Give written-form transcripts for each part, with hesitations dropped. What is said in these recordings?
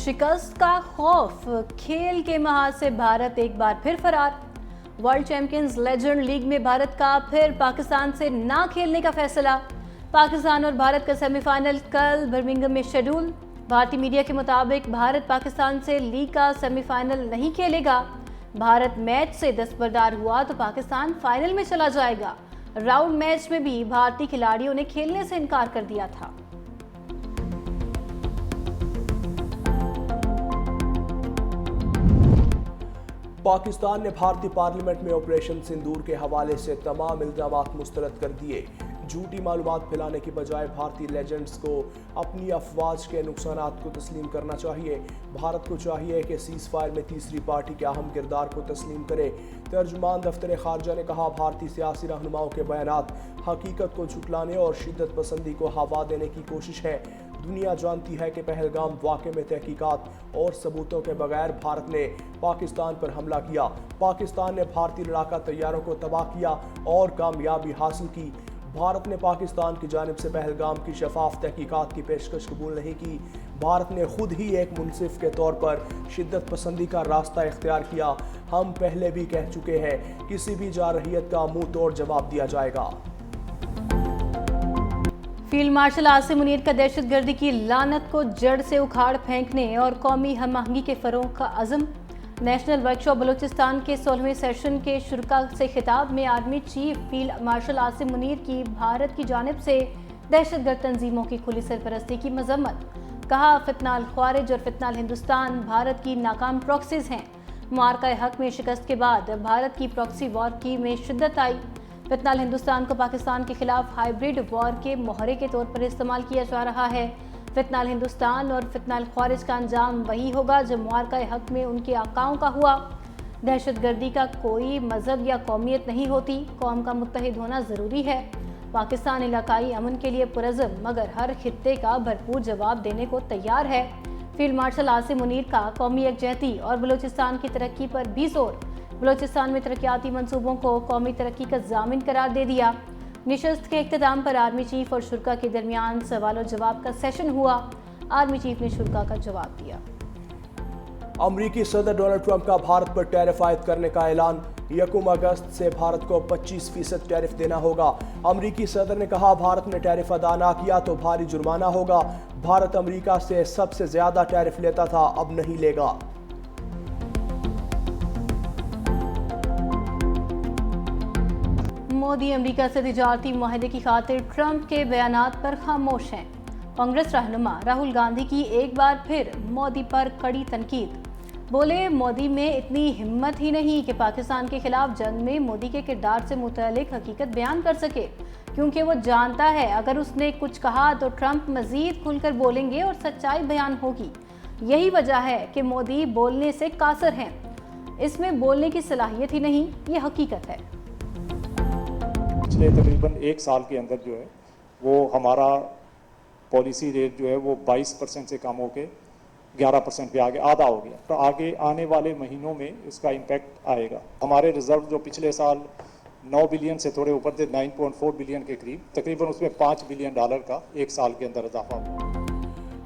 शिकस्त का खौफ, खेल के महाज से भारत एक बार फिर फरार। वर्ल्ड चैंपियंस लेजेंड लीग में भारत का फिर पाकिस्तान से ना खेलने का फैसला। पाकिस्तान और भारत का सेमीफाइनल कल बर्मिंघम में शेड्यूल। भारतीय मीडिया के मुताबिक भारत पाकिस्तान से लीग का सेमीफाइनल नहीं खेलेगा। भारत मैच से दस्तबरदार हुआ तो पाकिस्तान फाइनल में चला जाएगा। राउंड मैच में भी भारतीय खिलाड़ियों ने खेलने से इनकार कर दिया था। पाकिस्तान ने भारतीय पार्लियामेंट में ऑपरेशन सिंदूर के हवाले से तमाम इल्जामात मुस्तरद कर दिए। झूठी मालूमात फैलाने की बजाय भारतीय लेजेंड्स को अपनी अफवाज के नुकसानात को तस्लीम करना चाहिए। भारत को चाहिए कि सीज़ फायर में तीसरी पार्टी के अहम किरदार को तस्लीम करे। तर्जुमान दफ्तर खारजा ने कहा, भारतीय सियासी रहनुमाओं के बयानात हकीकत को झुटलाने और शिद्दत पसंदी को हवा देने की कोशिश है। दुनिया जानती है कि पहलगाम वाक़े में तहकीकात और सबूतों के बगैर भारत ने पाकिस्तान पर हमला किया। पाकिस्तान ने भारतीय लड़ाका तैयारों को तबाह किया और कामयाबी हासिल की। भारत ने पाकिस्तान की जानिब से पहलगाम की शफाफ तहकीकात की पेशकश कबूल नहीं की। भारत ने खुद ही एक मुनसिफ के तौर पर शिद्दत पसंदी का रास्ता इख्तियार किया। हम पहले भी कह चुके हैं, किसी भी जारहियत का मुंह तोड़ जवाब दिया जाएगा। फील्ड मार्शल आसिम मुनीर का दहशतगर्दी की लानत को जड़ से उखाड़ फेंकने और कौमी हम आहंगी के फरोग का अज़म। नेशनल वर्कशॉप बलूचिस्तान के 16वें सेशन के शुरका से खिताब में army chief field marshal Asim Munir की भारत की जानिब से दहशतगर्द तंजीमों की खुली सरपरस्ती की मजम्मत। कहा, फितना अल ख्वारिज और फितना अल हिंदुस्तान भारत की नाकाम प्रॉक्सीज हैं। मार्का हक में शिकस्त के बाद भारत की प्रॉक्सी वॉर की में शिद्दत आई। फितना अल हिंदुस्तान को पाकिस्तान के खिलाफ हाइब्रिड वॉर के मोहरे के तौर पर इस्तेमाल किया जा रहा है। फितना अल हिंदुस्तान और फितना अल ख्वारिज का अंजाम वही होगा जो मार्का हक में उनके आकाओं का हुआ। दहशतगर्दी का कोई मजहब या कौमियत नहीं होती, कौम का मुत्तहिद होना ज़रूरी है। पाकिस्तान इलाकाई अमन के लिए पुरज़म मगर हर खित्ते का भरपूर जवाब देने को तैयार है। फील्ड मार्शल आसिम मुनीर का कौमी यकजहती और बलूचिस्तान की तरक्की पर भी जोर। बलूचिस्तान में तरक्याती मंसूबों को कौमी तरक्की का ज़ामिन करार दे दिया। निशस्त के इख्तिताम पर आर्मी चीफ और शुरका के दरमियान सवाल और जवाब का सेशन हुआ। आर्मी चीफ ने शुरका का जवाब दिया। अमरीकी सदर डोनाल्ड ट्रंप का भारत पर टैरिफ आयद करने का ऐलान। 1 अगस्त से भारत को 25% टैरिफ देना होगा। अमरीकी सदर ने कहा, भारत ने टैरिफ अदा ना किया तो भारी जुर्माना होगा। भारत अमरीका से सबसे ज्यादा टैरिफ लेता था, अब नहीं लेगा। मोदी अमेरिका से तिजारती मुआहदे की खातिर ट्रंप के बयानात पर खामोश हैं। कांग्रेस रहनुमा राहुल गांधी की एक बार फिर मोदी पर कड़ी तनकीद। बोले, मोदी में इतनी हिम्मत ही नहीं कि पाकिस्तान के खिलाफ जंग में मोदी के किरदार से मुतल्लिक हकीकत बयान कर सके, क्योंकि वो जानता है अगर उसने कुछ कहा तो ट्रंप मजीद खुलकर बोलेंगे और सच्चाई बयान होगी। यही वजह है कि मोदी बोलने से कासर हैं। इसमें बोलने की सलाहियत ही नहीं, ये हकीकत है। पिछले तकरीबन 1 साल के अंदर जो है वो हमारा पॉलिसी रेट जो है वो 22% से कम होकर 11% पे आगे आधा हो गया। तो आगे आने वाले महीनों में इसका इम्पैक्ट आएगा। हमारे रिजर्व जो पिछले साल 9 बिलियन से थोड़े ऊपर थे, 9.4 बिलियन के करीब, तकरीबन उसमें $5 बिलियन का 1 साल के अंदर इजाफा हुआ।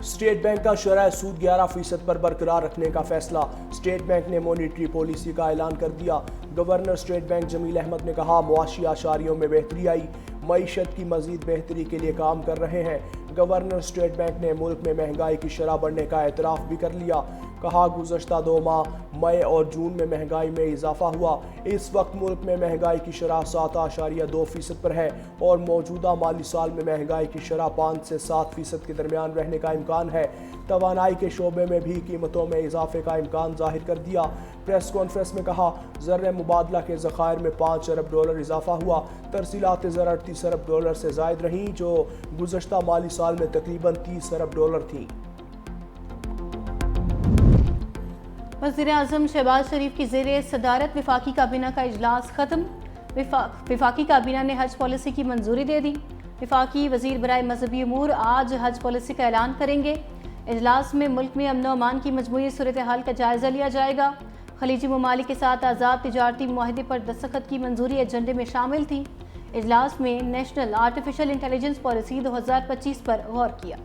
स्टेट बैंक का शरह सूद 11% पर बरकरार रखने का फैसला। स्टेट बैंक ने मॉनिटरी पॉलिसी का ऐलान कर दिया। Governor state bank Jameel Ahmed ने कहा, मुआशी आशारियों में बेहतरी आई, मईशत की मजीद बेहतरी के लिए काम कर रहे हैं। गवर्नर स्टेट बैंक ने मुल्क में महंगाई की शरह बढ़ने का एतराफ़ भी कर लिया। कहा, गुज़श्ता 2 माह मई और जून में महंगाई में इजाफा हुआ। इस वक्त मुल्क में महंगाई की शरह 7.2% पर है और मौजूदा माली साल में महंगाई की शरह 5 से 7% के दरमियान रहने का इम्कान है। तवानाई के शोबे में भी कीमतों में इजाफे का इम्कान जाहिर कर दिया। प्रेस कॉन्फ्रेंस में कहा, ज़र मुबादला के ज़खायर में $5 अरब इजाफा हुआ। तरसीलात ज़र $38 अरब से ज़ायद रहीं, जो गुज़श्ता माली साल में तकरीबन $30 अरब थी। वज़ीर-ए-आज़म शहबाज शरीफ की ज़ेरे सदारत वफाकी काबीना का इजलास ख़त्म। वफाकी काबीना ने हज पॉलिसी की मंजूरी दे दी। वफाकी वज़ीर बराए मजहबी अमूर आज हज पॉलिसी का ऐलान करेंगे। इजलास में मुल्क में अमन अमान की मजमूई सूरत हाल का जायज़ा लिया जाएगा। खलीजी ममालिक के साथ आज़ाद तिजारती मुआहदे पर दस्तखत की मंजूरी एजेंडे में शामिल थी। इजलास में नेशनल आर्टिफिशियल इंटेलिजेंस पॉलिसी 2025 पर गौर किया।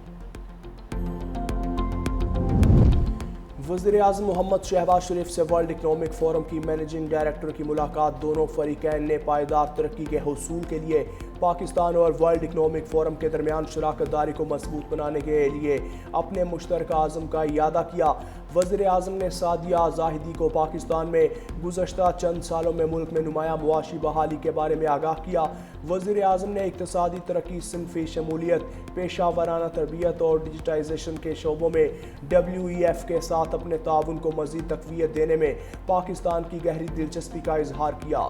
वज़ीर आज़म मोहम्मद शहबाज शरीफ से वर्ल्ड इकनॉमिक फोरम की मैनेजिंग डायरेक्टर की मुलाकात। दोनों फरीकैन ने पायदार तरक्की के हुसूल के लिए पाकिस्तान और वर्ल्ड इकनॉमिक फोरम के दरमियान शराकत दारी को मजबूत बनाने के लिए अपने मुश्तरका आज़म का इयादा किया। वज़ीर आज़म ने सादिया ज़ाहिदी को पाकिस्तान में गुज़श्ता चंद सालों में मुल्क में नुमाया मुआशी बहाली के बारे में आगाह किया। वज़ीर आज़म ने इक़्तिसादी तरक्की, सिनफ़ी शमूलियत, पेशावराना तरबियत और डिजिटाइजेशन के शोबों में WEF के साथ अपने ताउन को मज़ीद तक़वियत देने में पाकिस्तान की गहरी दिलचस्पी का इजहार किया।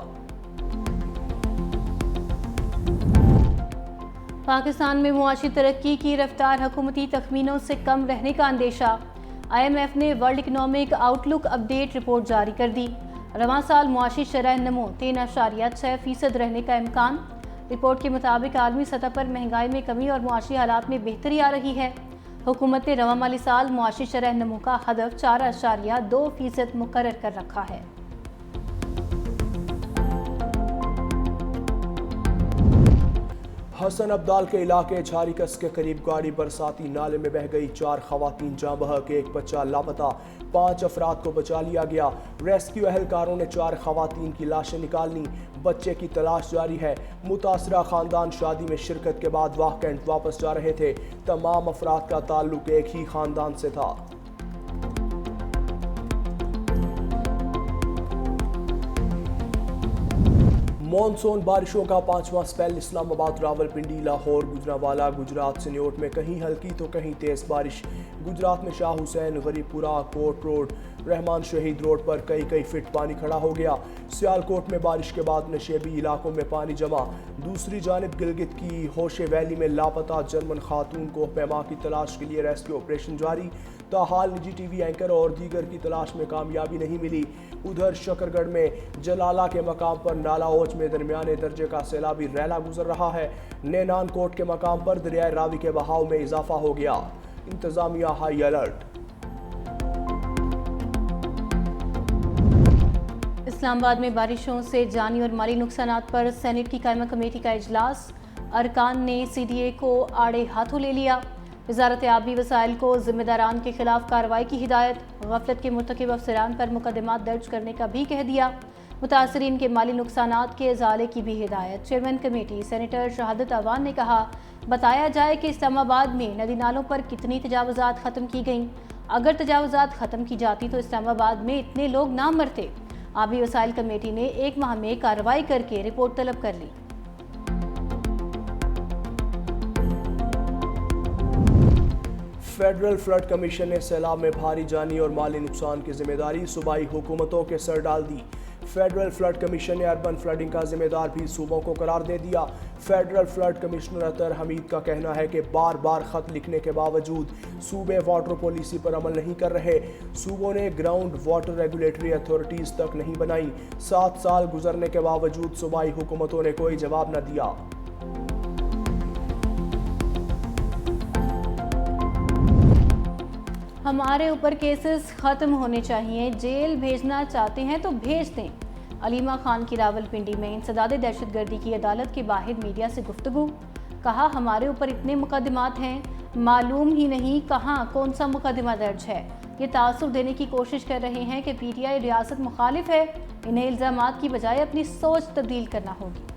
पाकिस्तान में मुआशी तरक्की की रफ्तार हुकूमती तखमीनों से कम रहने का अंदेशा। IMF ने world economic outlook update report जारी कर दी। रवां साल मुआशी शरह नमो 3.6% रहने का इम्कान। रिपोर्ट के मुताबिक आलमी सतह पर महंगाई में कमी और मुआशी हालात में बेहतरी आ रही है। हुकूमत ने रवां माली साल मुआशी शरह नमो का हदफ 4.2% मुकर्रर कर रखा है। हसन अब्दाल के इलाके झारीकस के करीब गाड़ी बरसाती नाले में बह गई। 4 खवातीन जाँ बहक, 1 बच्चा लापता, 5 अफराद को बचा लिया गया। रेस्क्यू एहलकारों ने 4 खवातीन की लाशें निकालनी। बच्चे की तलाश जारी है। मुतासरा खानदान शादी में शिरकत के बाद वाह कैंट वापस जा रहे थे। तमाम अफराद का ताल्लुक एक ही खानदान से था। मॉनसून बारिशों का 5वां स्पेल। इस्लामाबाद, रावलपिंडी, लाहौर, गुजरांवाला, गुजरात सिन्योट में कहीं हल्की तो कहीं तेज बारिश। गुजरात में शाह हुसैन, गरीबपुरा, कोट रोड, रहमान शहीद रोड पर कई फीट पानी खड़ा हो गया। सियालकोट में बारिश के बाद नशेबी इलाकों में पानी जमा। दूसरी जानिब गिलगित की होशे वैली में लापता जर्मन खातून को पैमा की तलाश के लिए रेस्क्यू ऑपरेशन जारी। ताहाल निजी टीवी एंकर और दीगर की तलाश में कामयाबी नहीं मिली। उधर शकरगढ़ में जलाला के मकाम पर नाला ओच में दरमियाने दर्जे का सैलाबी रैला गुजर रहा है। नेनान कोट के मकाम पर दरियाए रावी के बहाव में इजाफा हो गया। इंतजामिया हाई अलर्ट। इस्लामाबाद में बारिशों से जानी और माली नुकसानात पर सेनेट की कायमा कमेटी का इजलास। अरकान ने CDA को आड़े हाथों ले लिया। वज़ारत आबी वसाइल को ज़िम्मेदारान के खिलाफ कार्रवाई की हिदायत। गफलत के मुर्तकिब अफसरान पर मुकदमात दर्ज करने का भी कह दिया। मुतासरीन के माली नुकसानात के इजाले की भी हिदायत। चेयरमैन कमेटी सेनेटर शहादत अवान ने कहा, बताया जाए कि इस्लामाबाद में नदी नालों पर कितनी तजावुज़ात ख़त्म की गईं। अगर तजावुज़ात ख़त्म की जाती तो इस्लामाबाद में इतने लोग ना मरते। आबी वसाइल कमेटी ने 1 माह में कार्रवाई करके रिपोर्ट तलब कर ली। फेडरल फ्लड कमीशन ने सैलाब में भारी जानी और माली नुकसान की जिम्मेदारी सूबाई हुकूमतों के सर डाल दी। फेडरल फ्लड कमीशन ने अर्बन फ्लडिंग का जिम्मेदार भी सूबों को करार दे दिया। फेडरल फ्लड कमिश्नर अतर हमीद का कहना है कि बार बार खत लिखने के बावजूद सूबे वाटर पॉलिसी पर अमल नहीं कर रहे। सूबों ने ग्राउंड वाटर रेगुलेटरी अथॉरिटीज तक नहीं बनाई। 7 साल गुजरने के बावजूद सूबाई हुकूमतों ने कोई जवाब न दिया। हमारे ऊपर केसेस ख़त्म होने चाहिए, जेल भेजना चाहते हैं तो भेज दें। अलीमा खान की रावलपिंडी में इंसदादे दहशतगर्दी की अदालत के बाहर मीडिया से गुफ्तगू। कहा, हमारे ऊपर इतने मुकदमात हैं, मालूम ही नहीं कहाँ कौन सा मुकदमा दर्ज है। ये तासुर देने की कोशिश कर रहे हैं कि PTI रियासत मुखालिफ है। इन्हें इल्ज़ामात की बजाय अपनी सोच तब्दील करना होगी।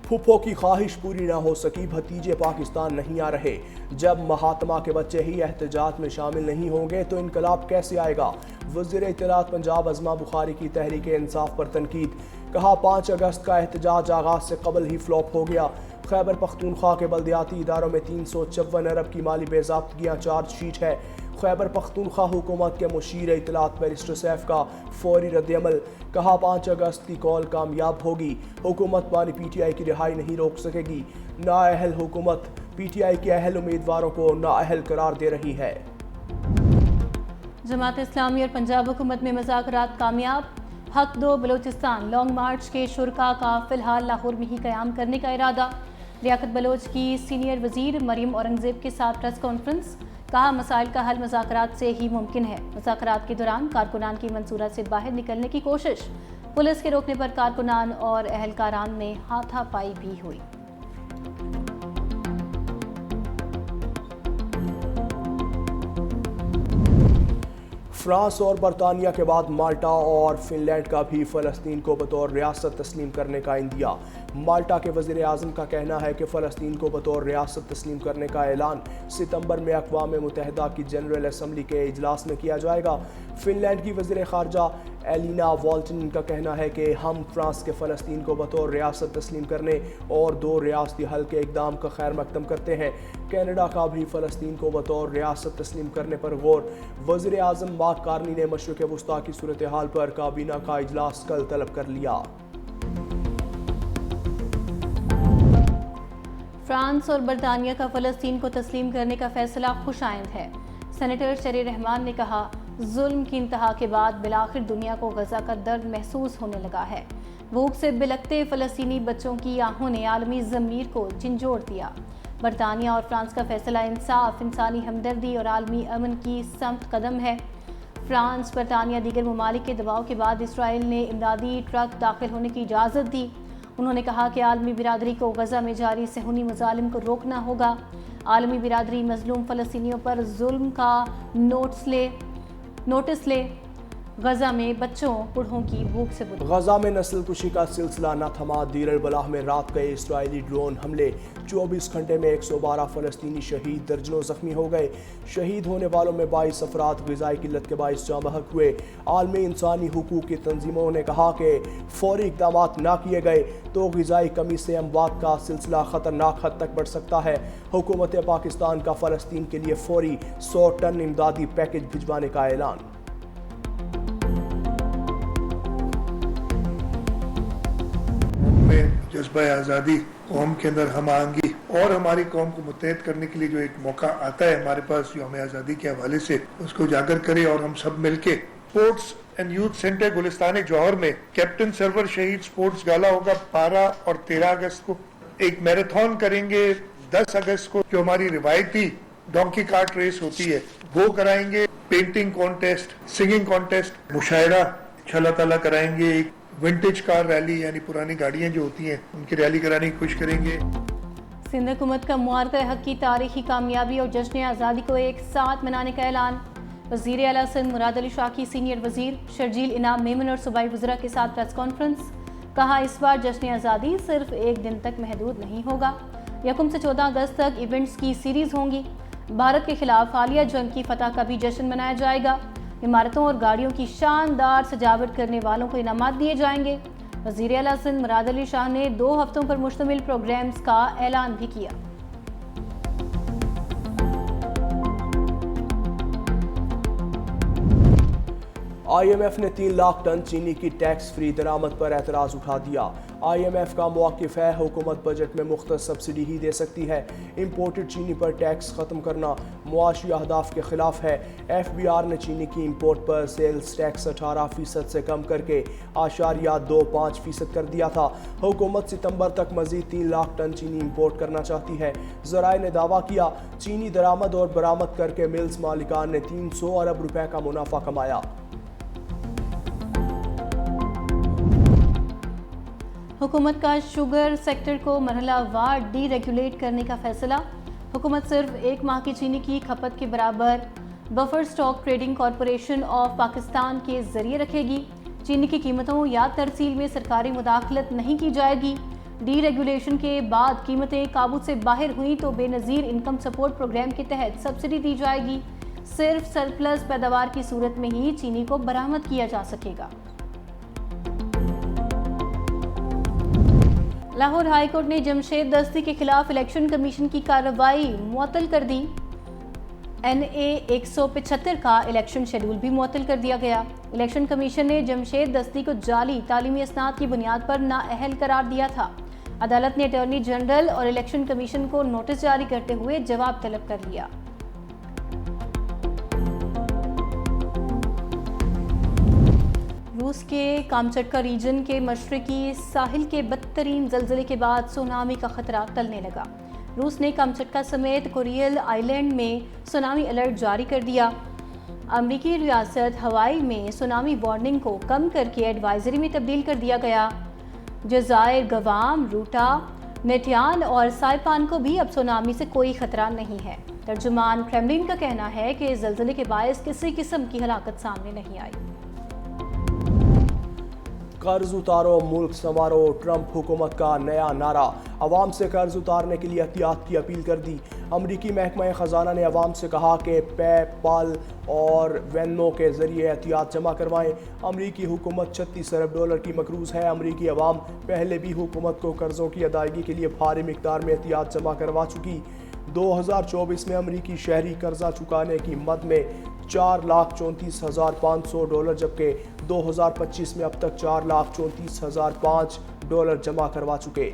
फुप्पो की ख्वाहिश पूरी ना हो सकी, भतीजे पाकिस्तान नहीं आ रहे। जब महात्मा के बच्चे ही एहतजाज में शामिल नहीं होंगे तो इनकलाब कैसे आएगा। वज़ीर इत्तलात पंजाब अज़मा बुखारी की तहरीक इंसाफ पर तनकीद। कहा, 5 अगस्त का एहतजाज आगाज से कबल ही फ्लॉप हो गया। खैबर पख्तूनख्वा के बल्दियाती इदारों में 354 अरब की माली बेज़ाब्तगियाँ चार्जशीट है। खैबर पख्तूनख्वा हुकूमत के मुशीर इत्तलात बैरिस्टर सैफ का फौरी रद्दअमल। कहा, 5 अगस्त की कॉल कामयाब होगी। हुकूमत मानी PTI की रिहाई नहीं रोक सकेगी। नाअहल हुकूमत PTI के अहल उम्मीदवारों को नाअहल करार दे रही है। जमात इस्लामी और पंजाब हुकूमत में मुज़ाकरात कामयाब। हक दो बलोचिस्तान लॉन्ग मार्च के शुरका का फ़िलहाल लाहौर में ही क़याम करने का इरादा। लियाकत बलोच की सीनियर वज़ीर मरीम औरंगज़ेब के साथ प्रेस कॉन्फ्रेंस। कहा, मसाइल का हल मुज़ाकरात से ही मुमकिन है। मुज़ाकरात के दौरान कारकुनान की मंसूरा से बाहर निकलने की कोशिश। पुलिस के रोकने पर कारकुनान और अहलकारान में हाथापाई भी हुई। فرانس اور برطانیہ کے بعد مالٹا اور فن لینڈ کا بھی فلسطین کو بطور ریاست تسلیم کرنے کا عندیہ۔ مالٹا کے وزیر اعظم کا کہنا ہے کہ فلسطین کو بطور ریاست تسلیم کرنے کا اعلان ستمبر میں اقوام متحدہ کی جنرل اسمبلی کے اجلاس میں کیا جائے گا۔ فن لینڈ کی وزیر خارجہ ایلینا والٹن کا کہنا ہے کہ ہم فرانس کے فلسطین کو بطور ریاست تسلیم کرنے اور 2 ریاستی حل کے اقدام کا خیر مقدم کرتے ہیں۔ کینیڈا کا بھی فلسطین کو بطور ریاست تسلیم کرنے پر غور۔ وزیر اعظم مارک کارنی نے مشرق وسطیٰ کی صورتحال پر کابینہ کا اجلاس کل طلب کر لیا۔ فرانس اور برطانیہ کا فلسطین کو تسلیم کرنے کا فیصلہ خوش آئند ہے۔ سینیٹر شریر رحمان نے کہا، ظلم کی انتہا کے بعد بالآخر دنیا کو غزہ کا درد محسوس ہونے لگا ہے۔ بھوک سے بلکتے فلسطینی بچوں کی آہوں نے عالمی ضمیر کو جھنجھوڑ دیا۔ برطانیہ اور فرانس کا فیصلہ انصاف، انسانی ہمدردی اور عالمی امن کی سمت قدم ہے۔ فرانس، برطانیہ دیگر ممالک کے دباؤ کے بعد اسرائیل نے امدادی ٹرک داخل ہونے کی اجازت دی۔ انہوں نے کہا کہ عالمی برادری کو غزہ میں جاری صہیونی مظالم کو روکنا ہوگا۔ عالمی برادری مظلوم فلسطینیوں پر ظلم کا نوٹس لے۔ غزہ میں بچوں بوڑھوں کی بھوک سے غزہ میں نسل کشی کا سلسلہ نہ تھما۔ دیر البلاح میں رات گئے اسرائیلی ڈرون حملے، 24 گھنٹے میں 112 فلسطینی شہید، درجنوں زخمی ہو گئے۔ شہید ہونے والوں میں 22 افراد غذائی قلت کے باعث جاں بحق ہوئے۔ عالمی انسانی حقوق کی تنظیموں نے کہا کہ فوری اقدامات نہ کیے گئے تو غذائی کمی سے اموات کا سلسلہ خطرناک حد تک بڑھ سکتا ہے۔ حکومت پاکستان کا فلسطین کے لیے فوری 100 ٹن امدادی پیکج بھجوانے کا اعلان۔ جذبہ آزادی، قوم کے اندر ہم آہنگی اور ہماری قوم کو متحد کرنے کے لیے جو ایک موقع آتا ہے ہمارے پاس جو ہمیں آزادی کے حوالے سے، اس کو اجاگر کرے اور ہم سب مل کے اسپورٹس اینڈ یوتھ سینٹر گلستان جوہر میں کیپٹن سرور شہید اسپورٹس گالا ہوگا 12 اور 13 اگست کو۔ ایک میراتھن کریں گے 10 اگست کو، جو ہماری روایتی ڈونکی کارٹ ریس ہوتی ہے وہ کرائیں گے۔ پینٹنگ کانٹیسٹ، سنگنگ کانٹیسٹ، مشاعرہ انشاءاللہ تعالیٰ کرائیں گے۔ ایک ونٹیج کار ریلی یعنی پرانی گاڑیاں جو ہوتی ہیں ان کی ریلی کرانے کی کوشش کریں گے۔ سندھ حکومت کا معارضہ حق کی تاریخی کامیابی اور جشن آزادی کو ایک ساتھ منانے کا اعلان۔ وزیر اعلیٰ سندھ مراد علی شاہ کی سینئر وزیر شرجیل انعام میمن اور صوبائی وزراء کے ساتھ پریس کانفرنس۔ کہا، اس بار جشن آزادی صرف ایک دن تک محدود نہیں ہوگا، 1 سے 14 اگست تک ایونٹس کی سیریز ہوں گی۔ بھارت کے خلاف حالیہ جنگ کی فتح کا بھی جشن منایا جائے گا۔ عمارتوں اور گاڑیوں کی شاندار سجاوٹ کرنے والوں کو انعامات دیے جائیں گے۔ وزیر اعلیٰ سندھ مراد علی شاہ نے 2 ہفتوں پر مشتمل پروگرامز کا اعلان بھی کیا۔ IMF نے 3 لاکھ ٹن چینی کی ٹیکس فری درآمد پر اعتراض اٹھا دیا۔ IMF کا موقف ہے حکومت بجٹ میں مختص سبسڈی ہی دے سکتی ہے۔ امپورٹڈ چینی پر ٹیکس ختم کرنا معاشی اہداف کے خلاف ہے۔ FBR نے چینی کی امپورٹ پر سیلز ٹیکس 18% سے کم کر کے 0.25% کر دیا تھا۔ حکومت ستمبر تک مزید 3 لاکھ ٹن چینی امپورٹ کرنا چاہتی ہے۔ ذرائع نے دعویٰ کیا، چینی درآمد اور برآمد کر کے ملز مالکان نے 300 ارب روپے کا منافع کمایا۔ حکومت کا شوگر سیکٹر کو مرحلہ وار ڈی ریگولیٹ کرنے کا فیصلہ۔ حکومت صرف 1 ماہ کی چینی کی کھپت کے برابر buffer stock trading corporation of Pakistan کے ذریعے رکھے گی۔ چینی کی قیمتوں یا ترسیل میں سرکاری مداخلت نہیں کی جائے گی۔ ڈی ریگولیشن کے بعد قیمتیں قابو سے باہر ہوئیں تو بے نظیر انکم سپورٹ پروگرام کے تحت سبسڈی دی جائے گی۔ صرف سرپلس پیداوار کی صورت میں ہی چینی کو برآمد کیا جا سکے گا۔ لاہور ہائی کورٹ نے جمشید دستی کے خلاف الیکشن کمیشن کی کارروائی معطل کر دی۔ NA 175 کا الیکشن شیڈول بھی معطل کر دیا گیا۔ الیکشن کمیشن نے جمشید دستی کو جعلی تعلیمی اسناد کی بنیاد پر نااہل قرار دیا تھا۔ عدالت نے اٹارنی جنرل اور الیکشن کمیشن کو نوٹس جاری کرتے ہوئے جواب طلب کر لیا۔ روس کے کامچٹکا ریجن کے مشرقی ساحل کے بدترین زلزلے کے بعد سونامی کا خطرہ ٹلنے لگا۔ روس نے کامچٹکا سمیت کوریل آئی لینڈ میں سونامی الرٹ جاری کر دیا۔ امریکی ریاست ہوائی میں سونامی وارننگ کو کم کر کے ایڈوائزری میں تبدیل کر دیا گیا۔ جزائر گوام، روٹا، नेटियान और साइपान को भी अब सुनामी से कोई खतरा नहीं है। तर्जुमान क्रेमलिन का कहना है कि ज़लज़ले के बायस किसी किस्म की हलाकत सामने नहीं आई। कर्ज उतारो मुल्क संवारो, ट्रंप हुकूमत का नया नारा। अवाम से कर्ज उतारने के लिए एहतियात की अपील कर दी। अमरीकी महकमा खजाना ने अवाम से कहा कि पेपाल और वेन्नो के जरिए एहतियात जमा करवाएं। अमरीकी हुकूमत 36 अरब डॉलर की मकरूज है। अमरीकी अवाम पहले भी हुकूमत को कर्जों की अदायगी के लिए भारी मिकदार में एहतियात जमा करवा चुकी। 2024 में अमरीकी शहरी कर्जा चुकाने की मद में 4,34,500 डॉलर, जबकि 2025 में अब तक 4,34,005 डॉलर जमा करवा चुके।